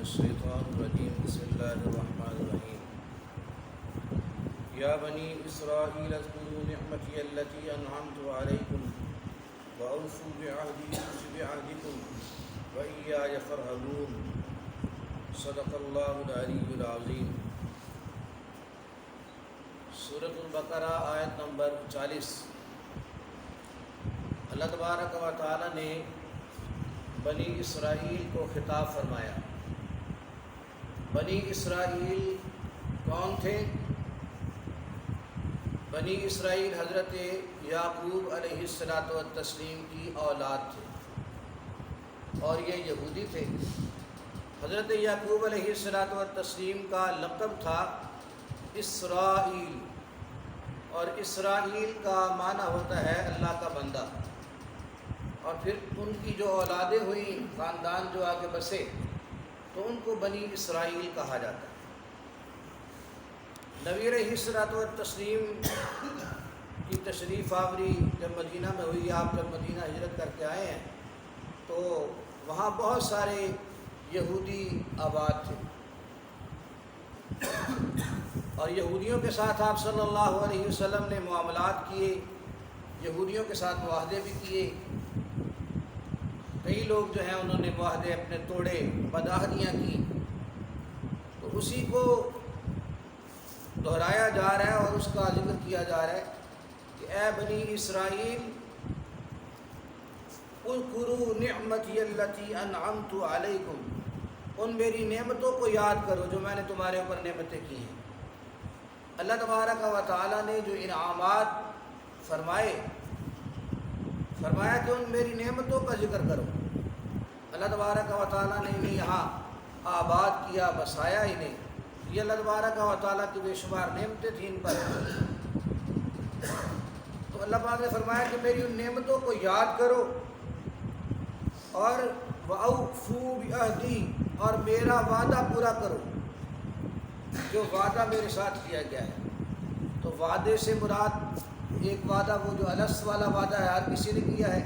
الشيطان الرجيم بسم الله الرحمن الرحيم يا بني إسرائيل اذكروا نعمتي التي أنعمت عليكم وأوفوا بعهدي أوف بعهدكم وإياي فارهبون صدق الله العلي العظيم۔ سورۃ البقرہ آیت نمبر 40۔ اللہ تبارک و تعالی نے بنی اسرائیل کو خطاب فرمایا۔ بنی اسرائیل کون تھے؟ بنی اسرائیل حضرت یعقوب علیہ السلام کی اولاد تھے اور یہ یہودی تھے۔ حضرت یعقوب علیہ السلام کا لقب تھا اسرائیل، اور اسرائیل کا معنی ہوتا ہے اللہ کا بندہ۔ اور پھر ان کی جو اولادیں ہوئیں، خاندان جو آگے بسے، تو ان کو بنی اسرائیل کہا جاتا ہے۔ نبی علیہ السلام کی تشریف آوری جب مدینہ میں ہوئی، آپ جب مدینہ ہجرت کر کے آئے ہیں تو وہاں بہت سارے یہودی آباد تھے، اور یہودیوں کے ساتھ آپ صلی اللہ علیہ وسلم نے معاملات کیے، یہودیوں کے ساتھ معاہدے بھی کیے۔ کئی لوگ جو ہیں انہوں نے معاہدے اپنے توڑے، بدعہدیاں کی، تو اسی کو دہرایا جا رہا ہے اور اس کا ذکر کیا جا رہا ہے کہ اے بنی اسرائیل اذکروا نعمتی التی انعمت علیکم، ان میری نعمتوں کو یاد کرو جو میں نے تمہارے اوپر نعمتیں کی ہیں۔ اللہ تبارک و تعالیٰ نے جو انعامات فرمایا کہ ان میری نعمتوں کا ذکر کرو۔ اللہ تبارک و تعالیٰ نے انہیں یہاں آباد کیا، بسایا انہیں۔ یہ اللہ تبارک و تعالیٰ کی بے شمار نعمتیں تھیں ان پر۔ تو اللہ پاک نے فرمایا کہ میری ان نعمتوں کو یاد کرو، اور وَأَوْفُوا بِعَهْدِي، اور میرا وعدہ پورا کرو، جو وعدہ میرے ساتھ کیا گیا ہے۔ تو وعدے سے مراد ایک وعدہ وہ جو الست والا وعدہ ہے، ہر کسی نے کیا ہے،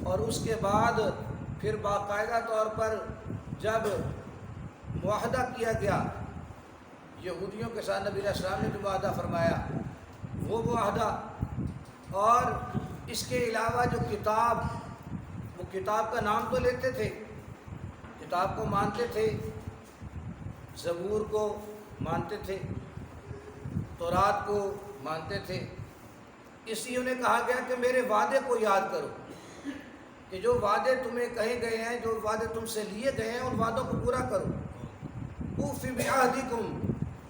اور اس کے بعد پھر باقاعدہ طور پر جب معاہدہ کیا گیا یہودیوں کے ساتھ، نبی علیہ السلام نے جو وعدہ فرمایا وہ معاہدہ، اور اس کے علاوہ جو کتاب، وہ کتاب کا نام تو لیتے تھے، کتاب کو مانتے تھے، زبور کو مانتے تھے، تورات کو مانتے تھے، اس لیے انہیں کہا گیا کہ میرے وعدے کو یاد کرو، کہ جو وعدے تمہیں کہے گئے ہیں، جو وعدے تم سے لیے گئے ہیں، ان وعدوں کو پورا کرو۔ اوفی بعہدکم،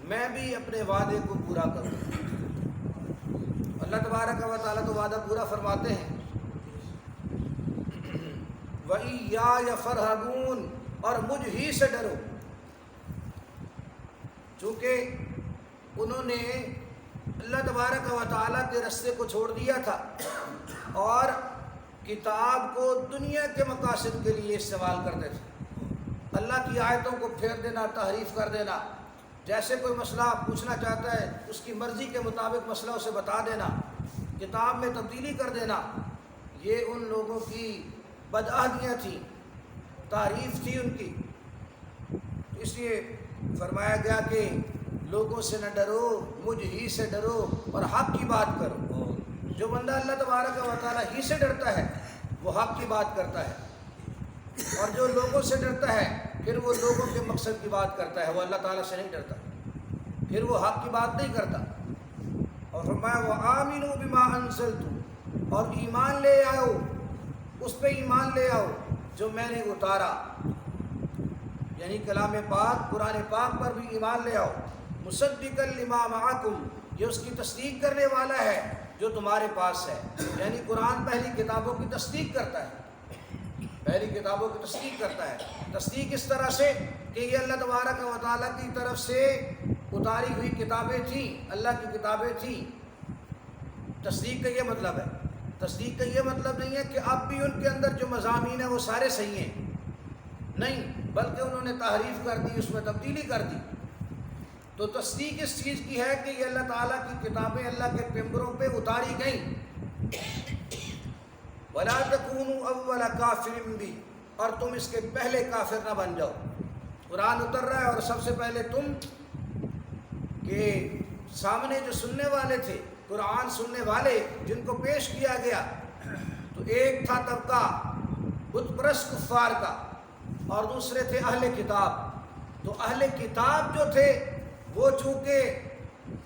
میں بھی اپنے وعدے کو پورا کروں۔ اللہ تبارک و تعالیٰ تو وعدہ پورا فرماتے ہیں۔ وَإِيَّايَ فَارْهَبُونَ، اور مجھ ہی سے ڈرو، چونکہ انہوں نے اللہ تبارک و تعالیٰ کے رستے کو چھوڑ دیا تھا اور کتاب کو دنیا کے مقاصد کے لیے استعمال کرتے تھے۔ اللہ کی آیتوں کو پھیر دینا، تحریف کر دینا، جیسے کوئی مسئلہ پوچھنا چاہتا ہے اس کی مرضی کے مطابق مسئلہ اسے بتا دینا، کتاب میں تبدیلی کر دینا، یہ ان لوگوں کی بدعہدیاں تھیں، تعریف تھی ان کی۔ اس لیے فرمایا گیا کہ لوگوں سے نہ ڈرو، مجھ ہی سے ڈرو اور حق کی بات کرو۔ جو بندہ اللہ تبارک و تعالیٰ ہی سے ڈرتا ہے وہ حق کی بات کرتا ہے، اور جو لوگوں سے ڈرتا ہے پھر وہ لوگوں کے مقصد کی بات کرتا ہے، وہ اللہ تعالیٰ سے نہیں ڈرتا، پھر وہ حق کی بات نہیں کرتا۔ اور فرمایا وَآمِنُوا بِمَا أَنزَلْتُ، اور ایمان لے آؤ، اس پہ ایمان لے آؤ جو میں نے اتارا، یعنی کلام پاک، قرآن پاک پر بھی ایمان لے آؤ۔ مُصَدِّقًا لِمَا مَعَكُمْ، یہ اس کی تصدیق کرنے والا ہے جو تمہارے پاس ہے، یعنی قرآن پہلی کتابوں کی تصدیق کرتا ہے، پہلی کتابوں کی تصدیق کرتا ہے۔ تصدیق اس طرح سے کہ یہ اللہ تبارک و تعالیٰ کی طرف سے اتاری ہوئی کتابیں تھیں، اللہ کی کتابیں تھیں۔ تصدیق کا یہ مطلب ہے، تصدیق کا یہ مطلب نہیں ہے کہ اب بھی ان کے اندر جو مضامین ہیں وہ سارے صحیح ہیں، نہیں، بلکہ انہوں نے تحریف کر دی، اس میں تبدیلی کر دی۔ تو تصدیق اس چیز کی ہے کہ یہ اللہ تعالیٰ کی کتابیں اللہ کے پیمبروں پہ اتاری گئیں۔ وَلَا تَكُونُوا أَوَّلَ كَافِرٍ بِهِ، اور تم اس کے پہلے کافر نہ بن جاؤ۔ قرآن اتر رہا ہے اور سب سے پہلے تم کہ سامنے جو سننے والے تھے، قرآن سننے والے جن کو پیش کیا گیا، تو ایک تھا طبقہ بت پرست کفار کا اور دوسرے تھے اہل کتاب۔ تو اہل کتاب جو تھے وہ چونکہ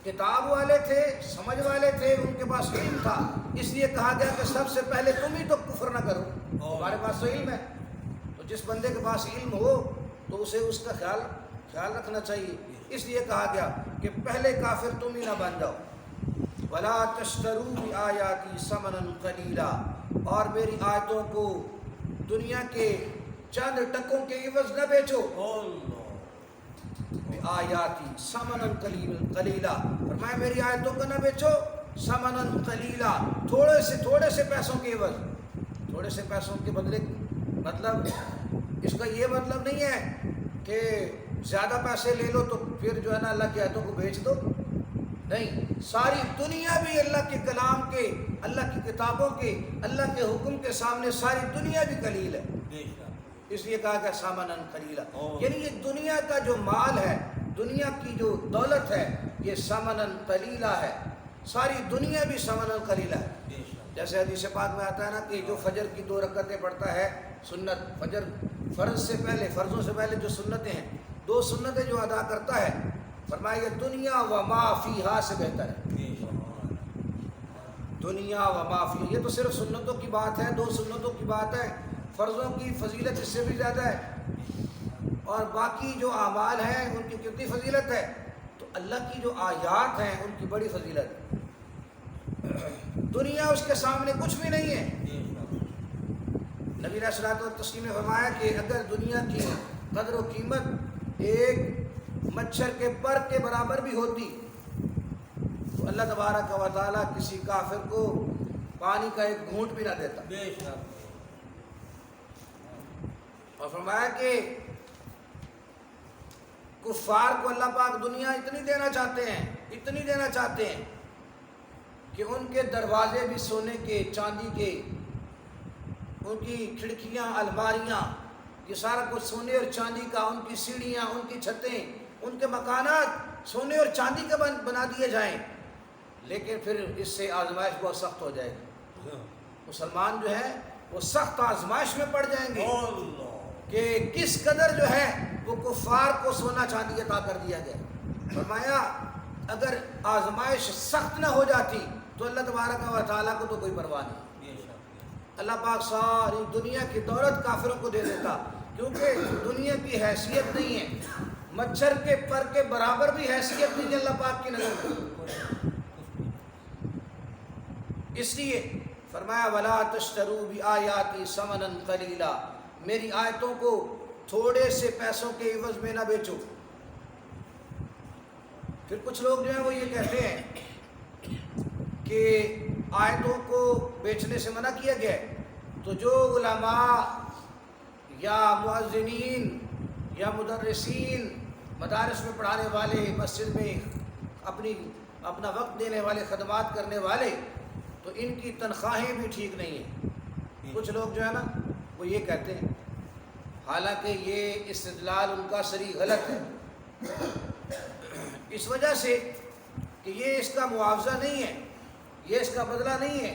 کتاب والے تھے، سمجھ والے تھے، ان کے پاس علم تھا، اس لیے کہا گیا کہ سب سے پہلے تم ہی تو کفر نہ کرو، ہمارے پاس تو علم ہے۔ تو جس بندے کے پاس علم ہو تو اسے اس کا خیال رکھنا چاہیے، اس لیے کہا گیا کہ پہلے کافر تم ہی نہ بن جاؤ۔ وَلَا تَشْتَرُوا بِآيَاتِي ثَمَنًا قَلِيلًا، اور میری آیتوں کو دنیا کے چند ٹکوں کے عوض نہ بیچو۔ بِآيَاتِي ثَمَنًا قَلِيلًا، فرمایا میری آیتوں کو نہ بیچو ثَمَنًا قَلِيلًا، تھوڑے سے پیسوں کے عوض، تھوڑے سے پیسوں کے بدلے، مطلب اس کا یہ مطلب نہیں ہے کہ زیادہ پیسے لے لو تو پھر جو ہے نا اللہ کی آیتوں کو بیچ دو، نہیں، ساری دنیا بھی اللہ کے کلام کے، اللہ کی کتابوں کے، اللہ کے حکم کے سامنے ساری دنیا بھی قلیل ہے، اس لیے کہا کہ سامنن قلیلا، یعنی یہ دنیا کا جو مال ہے، دنیا کی جو دولت ہے، یہ سامنن قلیلا ہے، ساری دنیا بھی سامنن قلیلا ہے۔ جیسے حدیث پاک میں آتا ہے نا کہ جو فجر کی 2 رکعتیں پڑھتا ہے، سنت فجر فرضوں سے پہلے جو سنتیں ہیں، 2 سنتیں جو ادا کرتا ہے، فرمایا یہ دنیا و ما فیہا سے بہتر ہے، دنیا و ما فیہا، یہ تو صرف سنتوں کی بات ہے، 2 سنتوں کی بات ہے، فرضوں کی فضیلت اس سے بھی زیادہ ہے، اور باقی جو اعمال ہیں ان کی کتنی فضیلت ہے، تو اللہ کی جو آیات ہیں ان کی بڑی فضیلت ہے، دنیا اس کے سامنے کچھ بھی نہیں ہے۔ نبی علیہ الصلوۃ والتسلیم نے فرمایا کہ اگر دنیا کی قدر و قیمت ایک مچھر کے پر کے برابر بھی ہوتی تو اللہ تبارک و تعالیٰ کسی کافر کو پانی کا ایک گھونٹ بھی نہ دیتا، اور فرمایا کہ کفار کو اللہ پاک دنیا اتنی دینا چاہتے ہیں کہ ان کے دروازے بھی سونے کے، چاندی کے، ان کی کھڑکیاں، الماریاں، یہ سارا کچھ سونے اور چاندی کا، ان کی سیڑھیاں، ان کی چھتیں، ان کے مکانات سونے اور چاندی کے بنا دیے جائیں، لیکن پھر اس سے آزمائش بہت سخت ہو جائے گی، مسلمان جو ہے وہ سخت آزمائش میں پڑ جائیں گے کہ کس قدر جو ہے وہ کفار کو سونا چاندی عطا کر دیا گیا۔ فرمایا اگر آزمائش سخت نہ ہو جاتی تو اللہ تبارک و تعالیٰ کو تو کوئی پرواہ نہیں، اللہ پاک ساری دنیا کی دولت کافروں کو دے دیتا، کیونکہ دنیا کی حیثیت نہیں ہے، مچھر کے پر کے برابر بھی حیثیت نہیں ہے اللہ پاک کی نظر میں، اس لیے فرمایا وَلَا تَشْتَرُوا بِآيَاتِي ثَمَنًا قَلِيلًا، میری آیتوں کو تھوڑے سے پیسوں کے عوض میں نہ بیچو۔ پھر کچھ لوگ جو ہیں وہ یہ کہتے ہیں کہ آیتوں کو بیچنے سے منع کیا گیا ہے، تو جو علماء یا مؤذنین یا مدرسین، مدارس میں پڑھانے والے، مسجد میں اپنا وقت دینے والے، خدمات کرنے والے، تو ان کی تنخواہیں بھی ٹھیک نہیں ہیں۔ کچھ لوگ جو ہے نا وہ یہ کہتے ہیں، حالانکہ یہ استدلال ان کا صریح غلط ہے، اس وجہ سے کہ یہ اس کا معاوضہ نہیں ہے، یہ اس کا بدلہ نہیں ہے،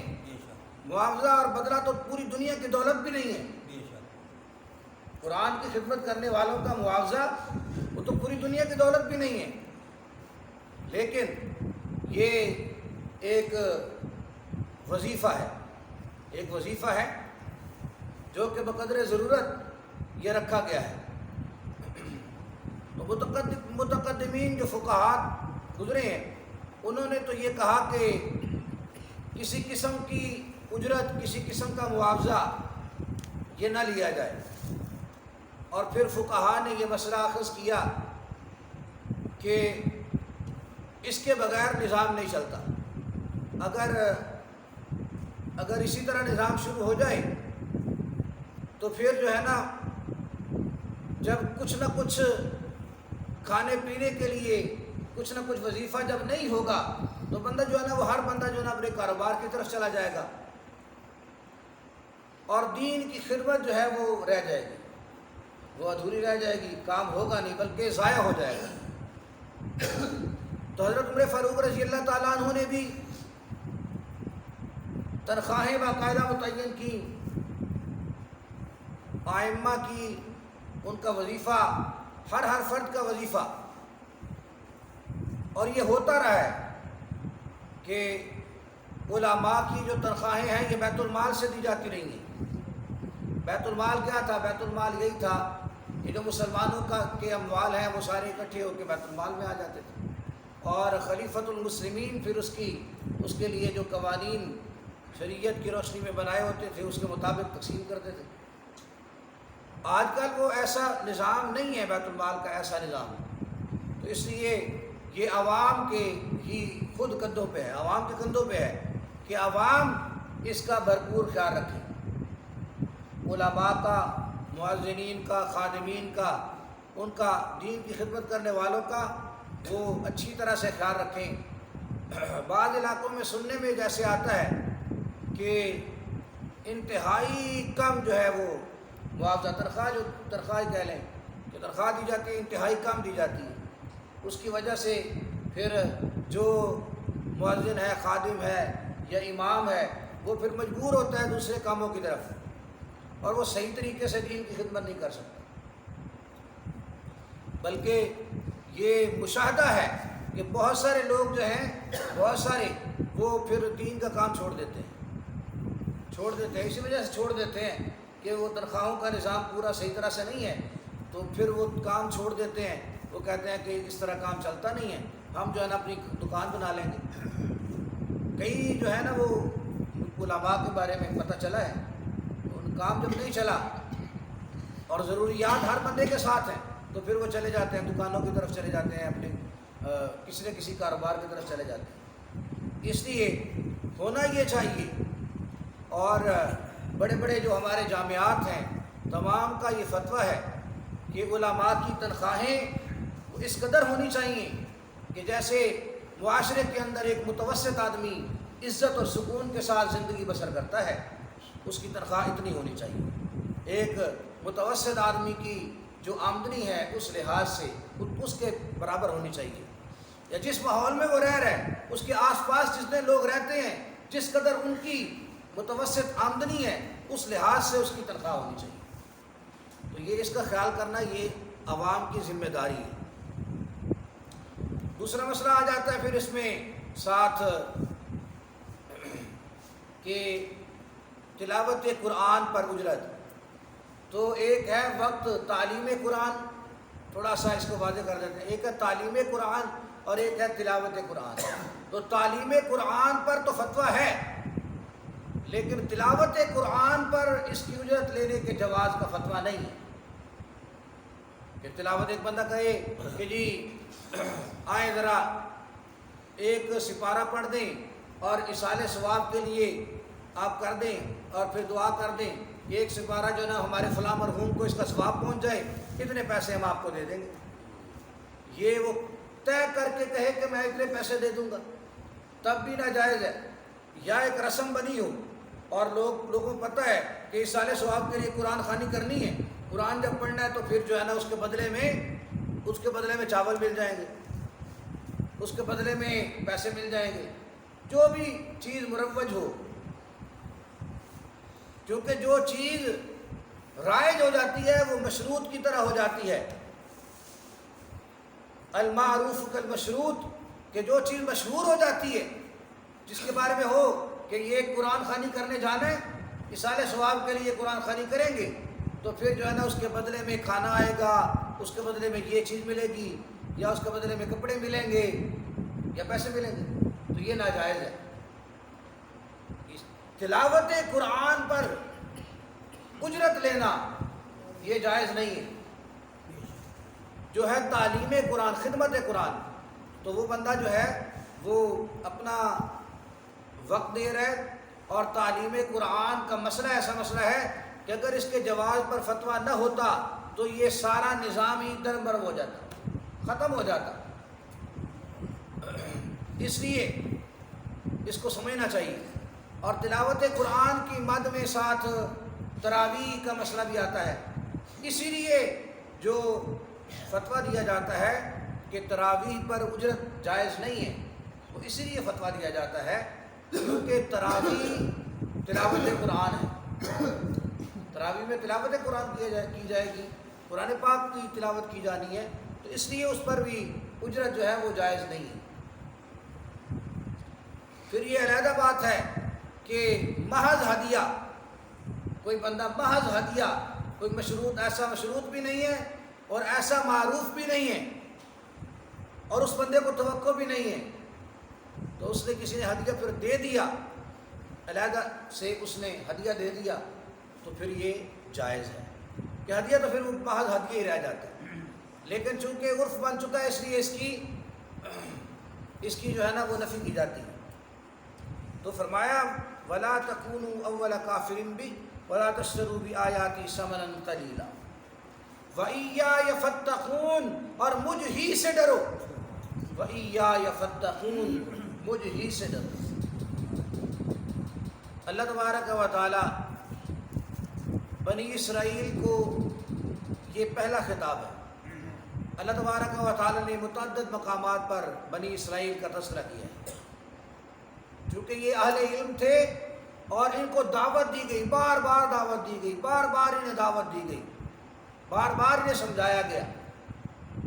معاوضہ اور بدلہ تو پوری دنیا کی دولت بھی نہیں ہے، قرآن کی خدمت کرنے والوں کا معاوضہ وہ تو پوری دنیا کی دولت بھی نہیں ہے، لیکن یہ ایک وظیفہ ہے جو کہ بقدر ضرورت یہ رکھا گیا ہے۔ تو متقدمین جو فقہات گزرے ہیں انہوں نے تو یہ کہا کہ کسی قسم کی اجرت، کسی قسم کا معاوضہ یہ نہ لیا جائے، اور پھر فقہا نے یہ مسئلہ اخذ کیا کہ اس کے بغیر نظام نہیں چلتا، اگر اسی طرح نظام شروع ہو جائے تو پھر جو ہے نا جب کچھ نہ کچھ کھانے پینے کے لیے کچھ نہ کچھ وظیفہ جب نہیں ہوگا تو بندہ جو ہے نا وہ ہر بندہ جو ہے نا اپنے کاروبار کی طرف چلا جائے گا اور دین کی خدمت جو ہے وہ رہ جائے گی۔ وہ ادھوری رہ جائے گی، کام ہوگا نہیں بلکہ ضائع ہو جائے گا۔ تو حضرت عمر فاروق رضی اللہ تعالیٰ عنہ نے بھی تنخواہیں باقاعدہ متعین کی، ائمہ کی، ان کا وظیفہ، ہر فرد کا وظیفہ، اور یہ ہوتا رہا ہے کہ علماء کی جو تنخواہیں ہیں یہ بیت المال سے دی جاتی رہی ہیں۔ بیت المال کیا تھا؟ بیت المال یہی تھا کہ جو مسلمانوں کے اموال ہیں وہ سارے اکٹھے ہو کے بیت المال میں آ جاتے تھے، اور خلیفۃ المسلمین پھر اس کے لیے جو قوانین شریعت کی روشنی میں بنائے ہوتے تھے اس کے مطابق تقسیم کرتے تھے۔ آج کل وہ ایسا نظام نہیں ہے، بیت المال کا ایسا نظام، تو اس لیے یہ عوام کے ہی خود کندھوں پہ ہے، عوام کے کندھوں پہ ہے کہ عوام اس کا بھرپور خیال رکھیں، علماء کا، مؤذنین کا، خادمین کا، ان کا دین کی خدمت کرنے والوں کا وہ اچھی طرح سے خیال رکھیں۔ بعض علاقوں میں سننے میں جیسے آتا ہے کہ انتہائی کم جو ہے وہ معاوضہ تنخواہ کہہ لیں کہ تنخواہ دی جاتی ہے، انتہائی کم دی جاتی ہے، اس کی وجہ سے پھر جو مؤذن ہے، خادم ہے یا امام ہے وہ پھر مجبور ہوتا ہے دوسرے کاموں کی طرف، اور وہ صحیح طریقے سے دین کی خدمت نہیں کر سکتا۔ بلکہ یہ مشاہدہ ہے کہ بہت سارے لوگ جو ہیں، بہت سارے وہ پھر دین کا کام چھوڑ دیتے ہیں، اسی وجہ سے چھوڑ دیتے ہیں کہ وہ تنخواہوں کا نظام پورا صحیح طرح سے نہیں ہے، تو پھر وہ کام چھوڑ دیتے ہیں، وہ کہتے ہیں کہ اس طرح کام چلتا نہیں ہے، ہم جو ہے نا اپنی دکان بنا لیں گے۔ کئی جو ہے نا وہ علماء کے بارے میں پتہ چلا ہے، ان کام جب نہیں چلا اور ضروریات ہر بندے کے ساتھ ہیں تو پھر وہ چلے جاتے ہیں دکانوں کی طرف، چلے جاتے ہیں اپنے کسی نہ کسی کاروبار کی طرف چلے جاتے ہیں۔ اس لیے ہونا یہ چاہیے، اور بڑے بڑے جو ہمارے جامعات ہیں تمام کا یہ فتویٰ ہے کہ علماء کی تنخواہیں اس قدر ہونی چاہیے کہ جیسے معاشرے کے اندر ایک متوسط آدمی عزت اور سکون کے ساتھ زندگی بسر کرتا ہے، اس کی تنخواہ اتنی ہونی چاہیے۔ ایک متوسط آدمی کی جو آمدنی ہے اس لحاظ سے اس کے برابر ہونی چاہیے، یا جس ماحول میں وہ رہ رہے ہیں اس کے آس پاس جتنے لوگ رہتے ہیں جس قدر ان کی متوسط آمدنی ہے اس لحاظ سے اس کی تنخواہ ہونی چاہیے۔ تو یہ اس کا خیال کرنا یہ عوام کی ذمہ داری ہے۔ دوسرا مسئلہ آ جاتا ہے پھر اس میں ساتھ کہ تلاوت قرآن پر اجرت۔ تو ایک ہے وقت تعلیم قرآن، تھوڑا سا اس کو واضح کر دیتے ہیں، ایک ہے تعلیم قرآن اور ایک ہے تلاوت قرآن۔ تو تعلیم قرآن پر تو فتویٰ ہے، لیکن تلاوت قرآن پر اس کی اجرت لینے کے جواز کا فتویٰ نہیں ہے کہ تلاوت ایک بندہ کہے کہ جی آئیں ذرا ایک سپارہ پڑھ دیں اور اصالِ ثواب کے لیے آپ کر دیں اور پھر دعا کر دیں کہ ایک سپارہ جو ہے نا ہمارے فلاں مرحوم کو اس کا ثواب پہنچ جائے، اتنے پیسے ہم آپ کو دے دیں گے۔ یہ وہ طے کر کے کہے کہ میں اتنے پیسے دے دوں گا، تب بھی ناجائز ہے۔ یا ایک رسم بنی ہو اور لوگوں کو پتہ ہے کہ اصالِ ثواب کے لیے قرآن خوانی کرنی ہے، قرآن جب پڑھنا ہے تو پھر جو ہے نا اس کے بدلے میں چاول مل جائیں گے، اس کے بدلے میں پیسے مل جائیں گے، جو بھی چیز مروج ہو، کیونکہ جو چیز رائج ہو جاتی ہے وہ مشروط کی طرح ہو جاتی ہے۔ المعروف کالمشروط، کہ جو چیز مشہور ہو جاتی ہے، جس کے بارے میں ہو کہ یہ قرآن خوانی کرنے جانا ہے، اصالِ ثواب کے لیے قرآن خوانی کریں گے، تو پھر جو ہے نا اس کے بدلے میں کھانا آئے گا، اس کے بدلے میں یہ چیز ملے گی، یا اس کے بدلے میں کپڑے ملیں گے یا پیسے ملیں گے، تو یہ ناجائز ہے۔ تلاوت قرآن پر اجرت لینا یہ جائز نہیں ہے۔ جو ہے تعلیم قرآن، خدمت قرآن، تو وہ بندہ جو ہے وہ اپنا وقت دے رہا ہے، اور تعلیم قرآن کا مسئلہ ایسا مسئلہ ہے کہ اگر اس کے جواز پر فتویٰ نہ ہوتا تو یہ سارا نظام ہی درمبرم ہو جاتا، ختم ہو جاتا۔ اس لیے اس کو سمجھنا چاہیے۔ اور تلاوت قرآن کی مد میں ساتھ تراویح کا مسئلہ بھی آتا ہے اسی لیے جو فتویٰ دیا جاتا ہے کہ تراویح پر اجرت جائز نہیں ہے، وہ اسی لیے فتویٰ دیا جاتا ہے کیونکہ تراویح تلاوت قرآن ہے، تراویح میں تلاوت قرآن کی جائے گی، قرآن پاک کی تلاوت کی جانی ہے، تو اس لیے اس پر بھی اجرت جو ہے وہ جائز نہیں ہے۔ پھر یہ علیحدہ بات ہے کہ محض ہدیہ، کوئی بندہ محض ہدیہ، کوئی مشروط، ایسا مشروط بھی نہیں ہے اور ایسا معروف بھی نہیں ہے اور اس بندے کو توقع بھی نہیں ہے، تو اس نے کسی نے ہدیہ پھر دے دیا، علیحدہ سے اس نے ہدیہ دے دیا، تو پھر یہ جائز ہے کہ ہدیہ تو پھر وہ محض ہدیہ ہی رہ جاتا ہے، لیکن چونکہ عرف بن چکا ہے اس لیے اس کی جو ہے نا وہ نفی کی جاتی ہے۔ تو فرمایا وَلَا تَكُونُوا أَوَّلَ كَافِرٍ بِهِ وَلَا تَشْتَرُوا بِآيَاتِي ثَمَنًا قَلِيلًا وَإِيَّايَ فَاتَّقُونِ، اور مجھ ہی سے ڈرو، وَإِيَّايَ فَاتَّقُونِ، مجھ ہی سے ڈرو۔ اللہ تبارک و تعالی بنی اسرائیل کو یہ پہلا خطاب ہے۔ اللہ تبارک و تعالی نے متعدد مقامات پر بنی اسرائیل کا تذکرہ کیا ہے، چونکہ یہ اہل علم تھے اور ان کو دعوت دی گئی، بار بار دعوت دی گئی، بار بار انہیں دعوت دی گئی، بار بار انہیں سمجھایا گیا،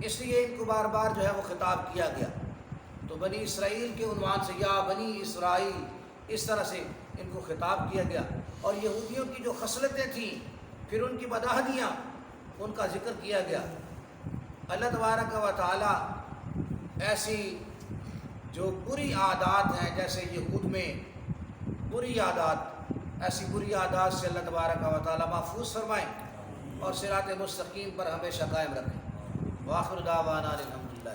اس لیے ان کو بار بار جو ہے وہ خطاب کیا گیا۔ تو بنی اسرائیل کے عنوان سے یا بنی اسرائیل، اس طرح سے ان کو خطاب کیا گیا، اور یہودیوں کی جو خصلتیں تھیں، پھر ان کی بداہدیاں، ان کا ذکر کیا گیا۔ اللہ تبارک و تعالی ایسی جو بری عادات ہیں، جیسے یہود میں بری عادات، ایسی بری عادات سے اللہ تبارک و تعالی محفوظ فرمائیں اور صراط مستقیم پر ہمیشہ قائم رکھیں۔ وآخر دعوانا الحمدللہ۔